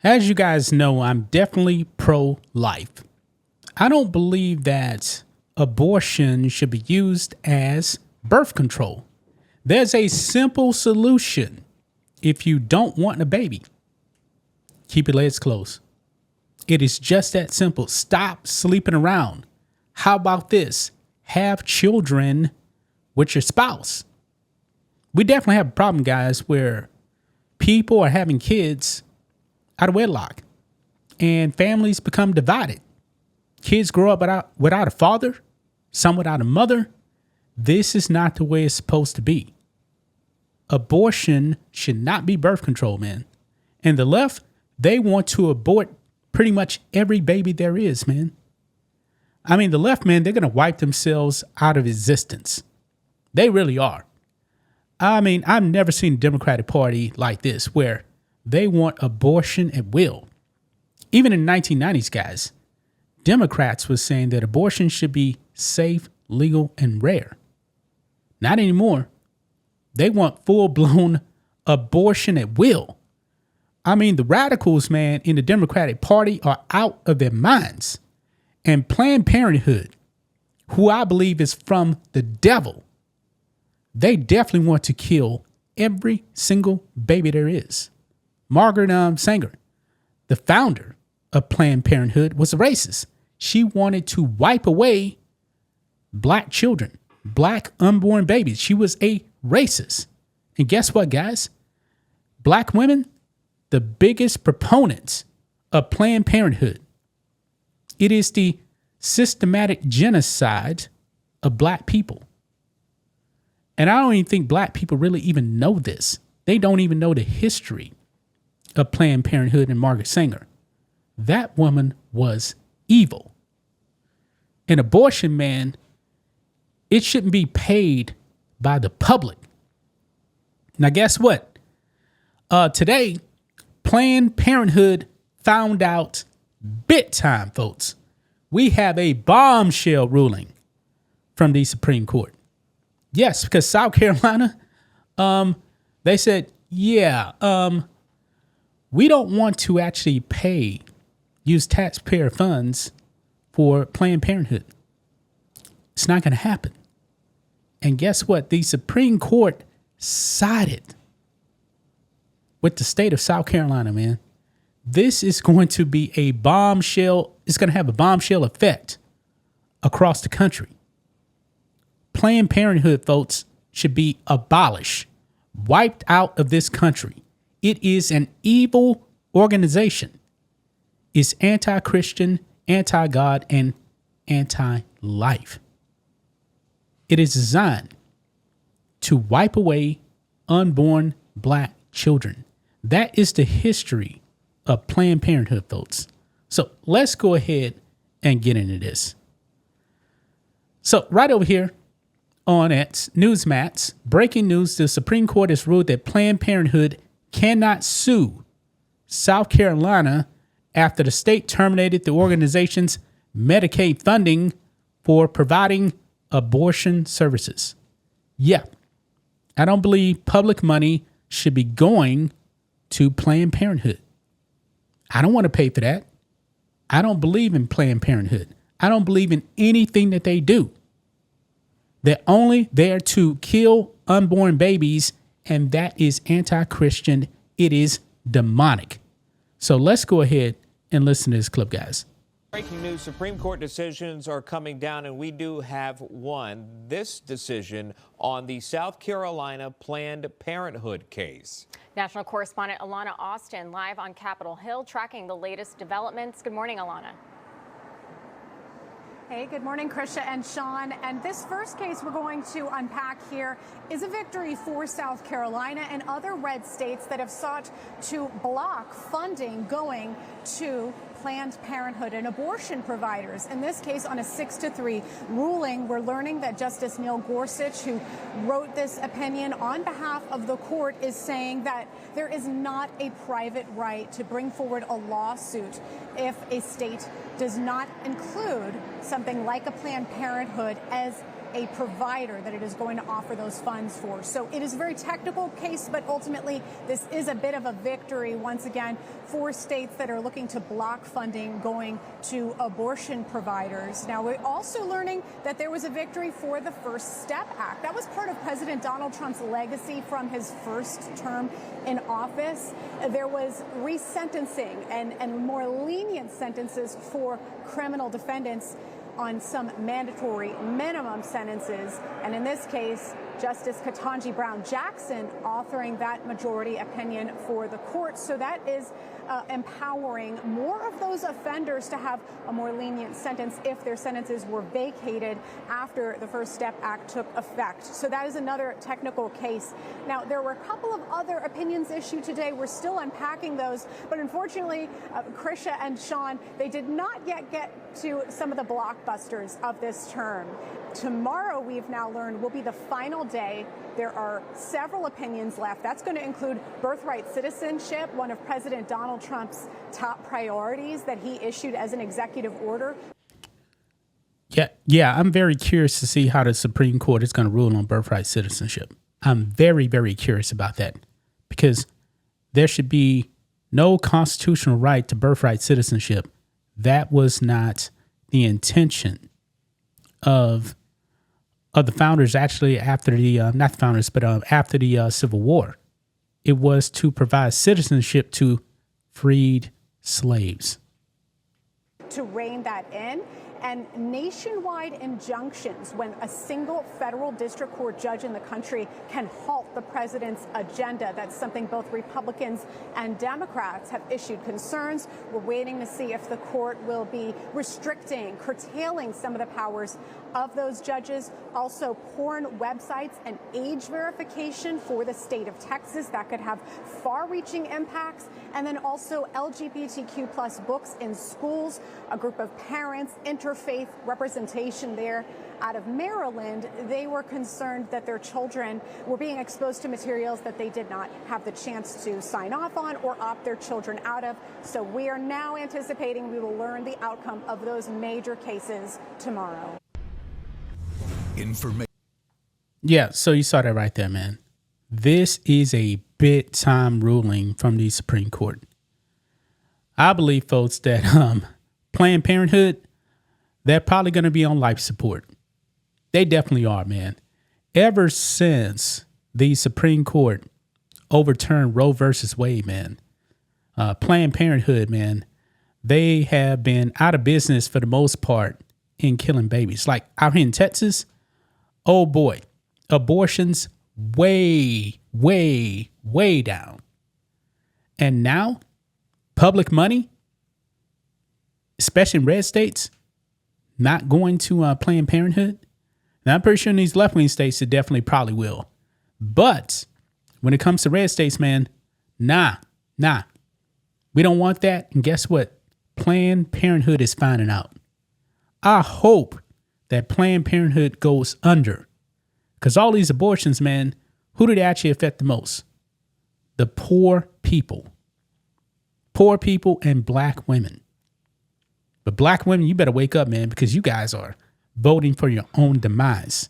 As you guys know, I'm definitely pro-life. I don't believe that abortion should be used as birth control. There's a simple solution. If you don't want a baby, keep your legs closed. It is just that simple. Stop sleeping around. How about this? Have children with your spouse. We definitely have a problem, guys, where people are having kids out of wedlock and families become divided. Kids grow up without a father, some without a mother. This is not the way it's supposed to be. Abortion should not be birth control, man. And the left, they want to abort pretty much every baby there is, man. I mean, the left, man, they're going to wipe themselves out of existence. They really are. I mean, I've never seen a Democratic Party like this where they want abortion at will. Even in the 1990s, guys, Democrats were saying that abortion should be safe, legal, and rare. Not anymore. They want full-blown abortion at will. I mean, the radicals, man, in the Democratic Party are out of their minds. And Planned Parenthood, who I believe is from the devil, they definitely want to kill every single baby there is. Margaret Sanger, the founder of Planned Parenthood, was a racist. She wanted to wipe away black children, black unborn babies. She was a racist. And guess what, guys? Black women, the biggest proponents of Planned Parenthood. It is the systematic genocide of black people. And I don't even think black people really even know this. They don't even know the history of Planned Parenthood and Margaret Sanger. That woman was evil. An abortion, man, it shouldn't be paid by the public. Now, guess what? Today, Planned Parenthood found out big time, folks. We have a bombshell ruling from the Supreme Court. Yes, because South Carolina, they said, we don't want to actually use taxpayer funds for Planned Parenthood. It's not going to happen. And guess what? The Supreme Court sided with the state of South Carolina, man. This is going to be a bombshell. It's going to have a bombshell effect across the country. Planned Parenthood, folks, should be abolished, wiped out of this country. It is an evil organization. It's anti-Christian, anti-God, and anti-life. It is designed to wipe away unborn black children. That is the history of Planned Parenthood, folks. So let's go ahead and get into this. So right over here on at Newsmax, breaking news, the Supreme Court has ruled that Planned Parenthood cannot sue South Carolina after the state terminated the organization's Medicaid funding for providing abortion services. Yeah, I don't believe public money should be going to Planned Parenthood. I don't want to pay for that. I don't believe in Planned Parenthood. I don't believe in anything that they do. They're only there to kill unborn babies, and that is anti-Christian. It is demonic. So let's go ahead and listen to this clip, guys. Breaking news, Supreme Court decisions are coming down, and we do have one. This decision on the South Carolina Planned Parenthood case. National correspondent Alana Austin live on Capitol Hill tracking the latest developments. Good morning, Alana. Hey, good morning, Krisha and Sean. And this first case we're going to unpack here is a victory for South Carolina and other red states that have sought to block funding going to Planned Parenthood and abortion providers. In this case, on a 6-3 ruling, we're learning that Justice Neil Gorsuch, who wrote this opinion on behalf of the court, is saying that there is not a private right to bring forward a lawsuit if a state does not include something like a Planned Parenthood as a provider that it is going to offer those funds for. So it is a very technical case, but ultimately this is a bit of a victory once again for states that are looking to block funding going to abortion providers. Now, we're also learning that there was a victory for the First Step Act. That was part of President Donald Trump's legacy from his first term in office. There was resentencing and more lenient sentences for criminal defendants on some mandatory minimum sentences. And in this case, Justice Ketanji Brown Jackson authoring that majority opinion for the court. So that is empowering more of those offenders to have a more lenient sentence if their sentences were vacated after the First Step Act took effect. So that is another technical case. Now, there were a couple of other opinions issued today. We're still unpacking those, but unfortunately, Krisha and Sean, they did not yet get to some of the blockbusters of this term. Tomorrow, we've now learned, will be the final day. There are several opinions left. That's going to include birthright citizenship, one of President Donald Trump's top priorities that he issued as an executive order. Yeah, I'm very curious to see how the Supreme Court is going to rule on birthright citizenship. I'm very, very curious about that because there should be no constitutional right to birthright citizenship. That was not the intention of the founders, actually, after the not the founders, but after the Civil War. It was to provide citizenship to freed slaves. To rein that in, and nationwide injunctions when a single federal district court judge in the country can halt the president's agenda. That's something both Republicans and Democrats have issued concerns. We're waiting to see if the court will be restricting, curtailing some of the powers of those judges. Also, porn websites and age verification for the state of Texas that could have far-reaching impacts. And then also LGBTQ plus books in schools, a group of parents, interfaith representation there out of Maryland. They were concerned that their children were being exposed to materials that they did not have the chance to sign off on or opt their children out of. So we are now anticipating we will learn the outcome of those major cases tomorrow. Yeah, so you saw that right there, man. This is a big time ruling from the Supreme Court. I believe, folks, that Planned Parenthood, they're probably going to be on life support. They definitely are, man. Ever since the Supreme Court overturned Roe versus Wade, man, Planned Parenthood, man, they have been out of business for the most part in killing babies. Like out here in Texas, oh boy, abortions way, way, way down. And now public money, especially in red states, not going to Planned Parenthood. Now, I'm pretty sure in these left-wing states, it definitely probably will. But when it comes to red states, man, nah. We don't want that. And guess what? Planned Parenthood is finding out. I hope that Planned Parenthood goes under. Because all these abortions, man, who do they actually affect the most? The poor people. Poor people and black women. But black women, you better wake up, man, because you guys are voting for your own demise.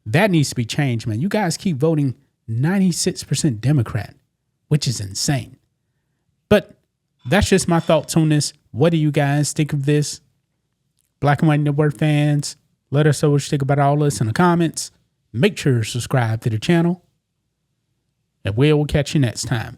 That needs to be changed, man. You guys keep voting 96% Democrat, which is insane. But that's just my thoughts on this. What do you guys think of this? Black and White Network fans, let us know what you think about all this in the comments. Make sure to subscribe to the channel. And we'll catch you next time.